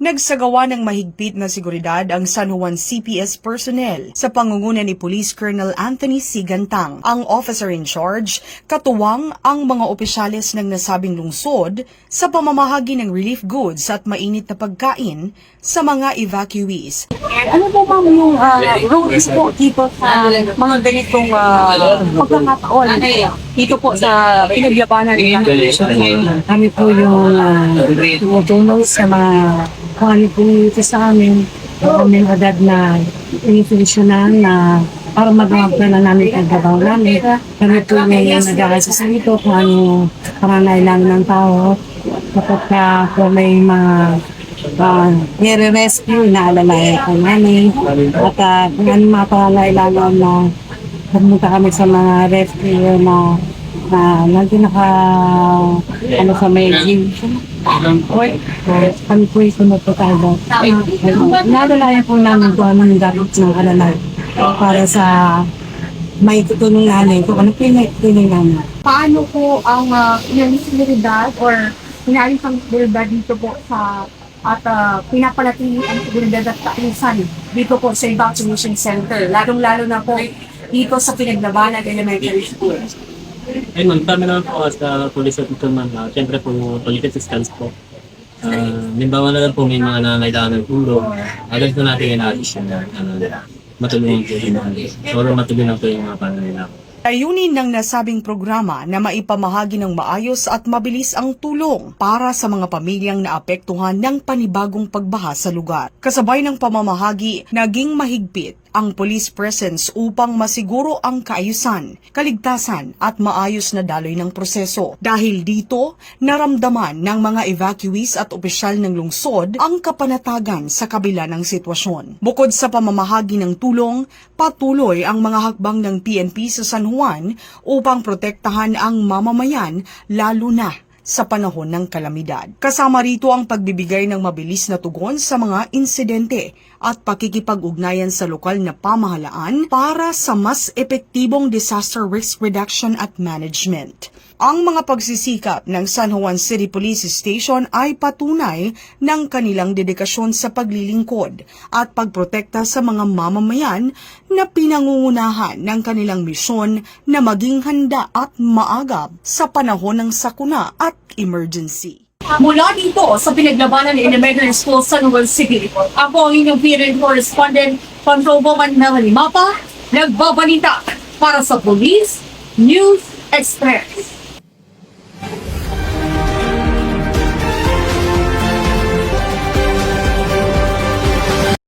Nagsagawa ng mahigpit na seguridad ang San Juan CPS personnel sa pangunguna ni Police Colonel Anthony C. Gantang, ang officer in charge, katuwang ang mga opisyales ng nasabing lungsod sa pamamahagi ng relief goods at mainit na pagkain sa mga evacuees. Ano po ma'am yung rules po dito sa mga ganitong pagkakataon dito po sa pinaglabanan nila? Kami po yung tumutulong sa mga quality sa amin, kaming agad na inifunksyonan na para magawagpa na namin ang trabaho namin. Kami po yung nag-aasas dito kung ano pangangailangan ng tao. Kapag po may mga nire-rescue, inaalalayan po namin. At kung ano mga pangangailangan na pumunta kami sa mga rescue na nandun sa may gym. Kami po yung sumuputado. Inaalalayan po namin kung anong gamit ng alalay para sa may tutulong namin kung ano pinag-tuloy namin. Paano po ang seguridad or pinaalis ang seguridad dito po sa at pinapanatili ang seguridad at kaayusan dito po sa evacuation center, lalong-lalo na po dito sa Pinaglabanan Elementary School? Ayun, kami naman po sa police at man, siyempre po police assistance po. Limbawa na lang po may mga nangailangan ng tulong, agad po natin in-assist yung matulungan po yung mga matulungan po yung mga pangailangan. Layunin ng nasabing programa na maipamahagi ng maayos at mabilis ang tulong para sa mga pamilyang naapektuhan ng panibagong pagbaha sa lugar. Kasabay ng pamamahagi, naging mahigpit ang police presence upang masiguro ang kaayusan, kaligtasan at maayos na daloy ng proseso. Dahil dito, naramdaman ng mga evacuees at opisyal ng lungsod ang kapanatagan sa kabila ng sitwasyon. Bukod sa pamamahagi ng tulong, patuloy ang mga hakbang ng PNP sa San Juan upang protektahan ang mamamayan lalo na sa panahon ng kalamidad. Kasama rito ang pagbibigay ng mabilis na tugon sa mga insidente at pakikipag-ugnayan sa lokal na pamahalaan para sa mas epektibong disaster risk reduction at management. Ang mga pagsisikap ng San Juan City Police Station ay patunay ng kanilang dedikasyon sa paglilingkod at pagprotekta sa mga mamamayan na pinangungunahan ng kanilang misyon na maging handa at maagap sa panahon ng sakuna at emergency. Mula dito sa Pinaglabanan Elementary School, San Juan City, ako ang inyong PNP correspondent, Controboman Melanie Mapa, nagbabalita para sa Police News Express.